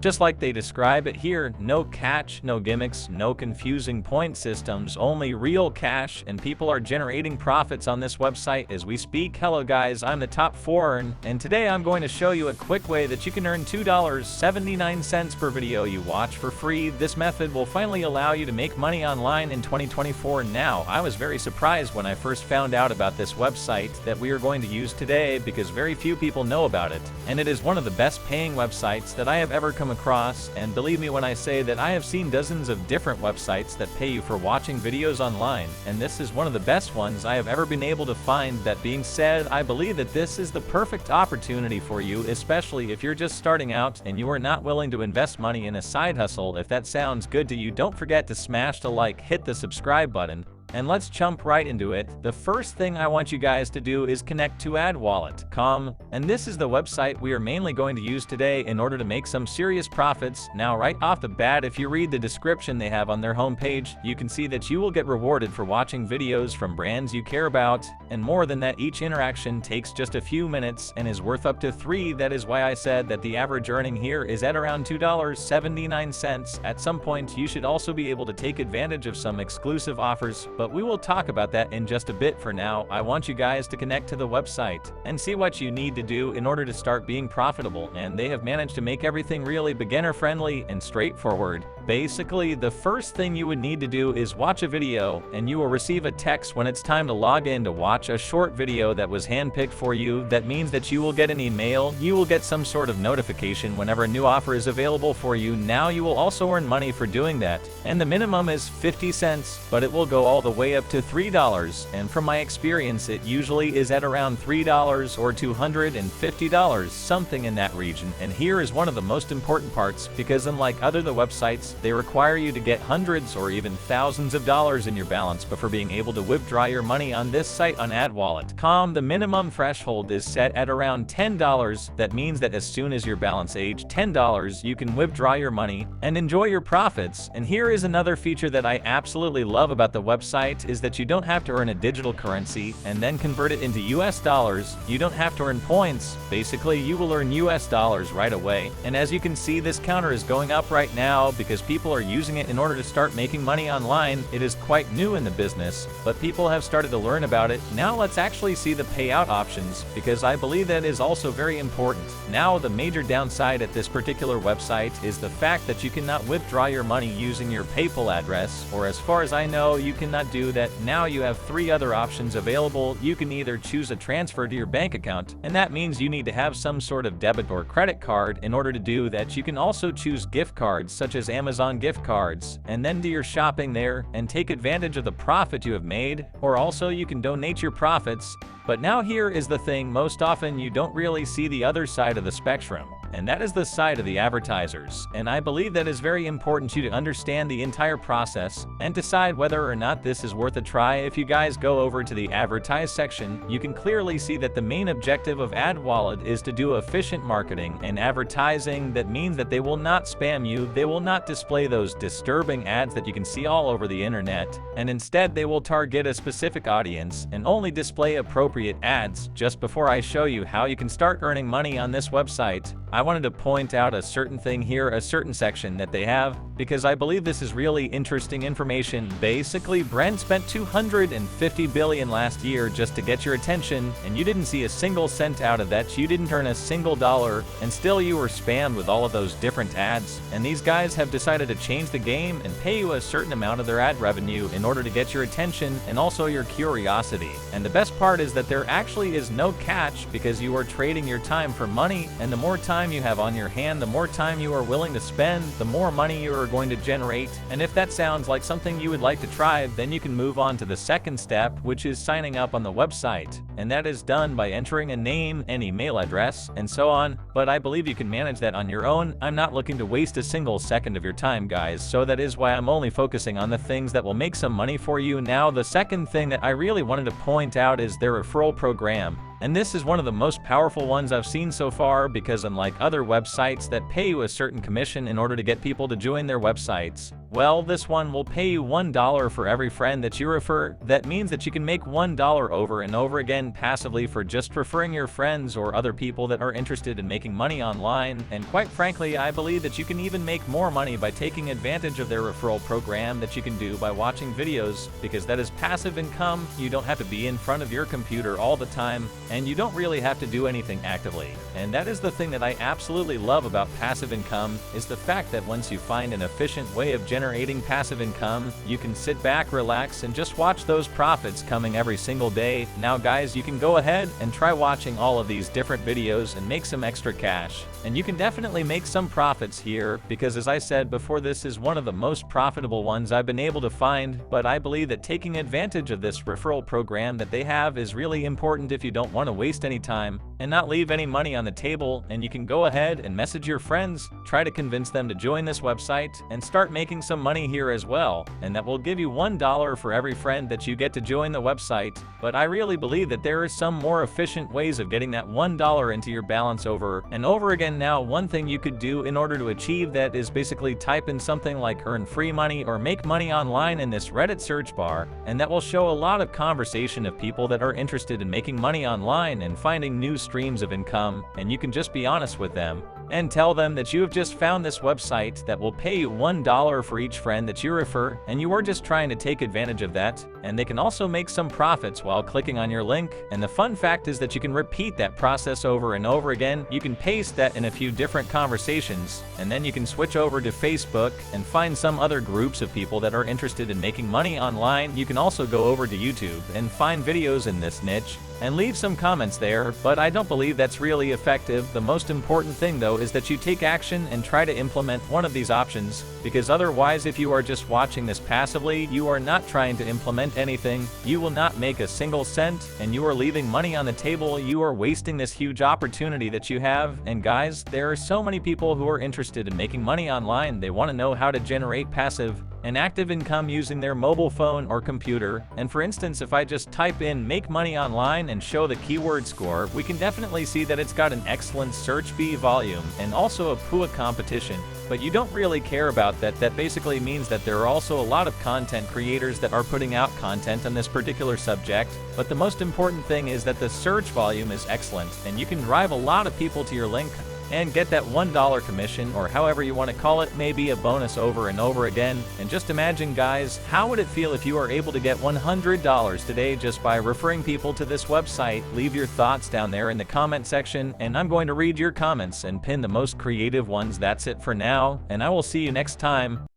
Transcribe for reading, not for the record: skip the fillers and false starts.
Just like they describe it here, no catch, no gimmicks, no confusing point systems, only real cash, and people are generating profits on this website as we speak. Hello guys, I'm the top foreign, and today I'm going to show you a quick way that you can earn $2.79 per video you watch for free. This method will finally allow you to make money online in 2024. Now, I was very surprised when I first found out about this website that we are going to use today because very few people know about it, and it is one of the best paying websites that I have ever come across. And believe me when I say that I have seen dozens of different websites that pay you for watching videos online, and this is one of the best ones I have ever been able to find. That being said, I believe that this is the perfect opportunity for you, especially if you're just starting out and you are not willing to invest money in a side hustle. If that sounds good to you, don't forget to smash the like, hit the subscribe button, and let's jump right into it. The first thing I want you guys to do is connect to adwallet.com, and this is the website we are mainly going to use today in order to make some serious profits. Now, right off the bat, if you read the description they have on their homepage, you can see that you will get rewarded for watching videos from brands you care about, and more than that, each interaction takes just a few minutes and is worth up to $3. That is why I said that the average earning here is at around $2.79. At some point, you should also be able to take advantage of some exclusive offers, but we will talk about that in just a bit. For now, I want you guys to connect to the website and see what you need to do in order to start being profitable, and they have managed to make everything really beginner friendly and straightforward. Basically, the first thing you would need to do is watch a video, and you will receive a text when it's time to log in to watch a short video that was handpicked for you. That means that you will get an email, you will get some sort of notification whenever a new offer is available for you. Now, you will also earn money for doing that, and the minimum is 50 cents, but it will go all the way up to $3, and from my experience, it usually is at around $3 or $250, something in that region. And here is one of the most important parts, because unlike other websites, they require you to get hundreds or even thousands of dollars in your balance before being able to withdraw your money on this site. On adwallet.com, the minimum threshold is set at around $10. That means that as soon as your balance age $10, you can withdraw your money and enjoy your profits. And here is another feature that I absolutely love about the website is that you don't have to earn a digital currency and then convert it into US dollars. You don't have to earn points. Basically, you will earn US dollars right away. And as you can see, this counter is going up right now because people are using it in order to start making money online. It is quite new in the business, but people have started to learn about it. Now let's actually see the payout options, because I believe that is also very important. Now, the major downside at this particular website is the fact that you cannot withdraw your money using your PayPal address, or as far as I know, you cannot do that. Now you have three other options available. You can either choose a transfer to your bank account, and that means you need to have some sort of debit or credit card in order to do that. You can also choose gift cards such as Amazon gift cards, and then do your shopping there and take advantage of the profit you have made, or also you can donate your profits. But now here is the thing, most often you don't really see the other side of the spectrum, and that is the side of the advertisers. And I believe that is very important to you to understand the entire process and decide whether or not this is worth a try. If you guys go over to the advertise section, you can clearly see that the main objective of AdWallet is to do efficient marketing and advertising. That means that they will not spam you, they will not display those disturbing ads that you can see all over the internet, and instead they will target a specific audience and only display appropriate ads. Just before I show you how you can start earning money on this website, I wanted to point out a certain thing here, a certain section that they have, because I believe this is really interesting information. Basically, Brent spent $250 billion last year just to get your attention, and you didn't see a single cent out of that. You didn't earn a single dollar, and still you were spammed with all of those different ads. And these guys have decided to change the game and pay you a certain amount of their ad revenue in order to get your attention and also your curiosity. And the best part is that there actually is no catch, because you are trading your time for money, and the more time you have on your hand, the more time you are willing to spend, the more money you are going to generate. And if that sounds like something you would like to try, then you can move on to the second step, which is signing up on the website. And that is done by entering a name, an email address, and so on. But I believe you can manage that on your own. I'm not looking to waste a single second of your time, guys, so that is why I'm only focusing on the things that will make some money for you. Now, the second thing that I really wanted to point out is their referral program. And this is one of the most powerful ones I've seen so far, because unlike other websites that pay you a certain commission in order to get people to join their websites, Well, this one will pay you $1 for every friend that you refer. That means that you can make $1 over and over again passively for just referring your friends or other people that are interested in making money online. And quite frankly, I believe that you can even make more money by taking advantage of their referral program that you can do by watching videos, because that is passive income. You don't have to be in front of your computer all the time, and you don't really have to do anything actively. And that is the thing that I absolutely love about passive income, is the fact that once you find an efficient way of generating passive income, you can sit back, relax, and just watch those profits coming every single day. Now guys, you can go ahead and try watching all of these different videos and make some extra cash. And you can definitely make some profits here, because as I said before, this is one of the most profitable ones I've been able to find. But I believe that taking advantage of this referral program that they have is really important if you don't want to waste any time and not leave any money on the table. And you can go ahead and message your friends, try to convince them to join this website, and start making some money here as well. And that will give you $1 for every friend that you get to join the website. But I really believe that there are some more efficient ways of getting that $1 into your balance over and over again. Now, one thing you could do in order to achieve that is basically type in something like earn free money or make money online in this Reddit search bar, and that will show a lot of conversation of people that are interested in making money online and finding new streams of income. And you can just be honest with them and tell them that you have just found this website that will pay you $1 for each friend that you refer, and you are just trying to take advantage of that. And they can also make some profits while clicking on your link. And the fun fact is that you can repeat that process over and over again. You can paste that in a few different conversations, and then you can switch over to Facebook and find some other groups of people that are interested in making money online. You can also go over to YouTube and find videos in this niche and leave some comments there, but I don't believe that's really effective. The most important thing though is that you take action and try to implement one of these options, because otherwise, if you are just watching this passively, you are not trying to implement anything, you will not make a single cent, and you are leaving money on the table. You are wasting this huge opportunity that you have. And guys, there are so many people who are interested in making money online. They want to know how to generate passive and active income using their mobile phone or computer. And for instance, if I just type in make money online and show the keyword score, we can definitely see that it's got an excellent search fee volume and also a poor competition. But you don't really care about that. That basically means that there are also a lot of content creators that are putting out content on this particular subject. But the most important thing is that the search volume is excellent, and you can drive a lot of people to your link and get that $1 commission, or however you want to call it, maybe a bonus over and over again. And just imagine guys, how would it feel if you are able to get $100 today just by referring people to this website? Leave your thoughts down there in the comment section, and I'm going to read your comments and pin the most creative ones. That's it for now, and I will see you next time.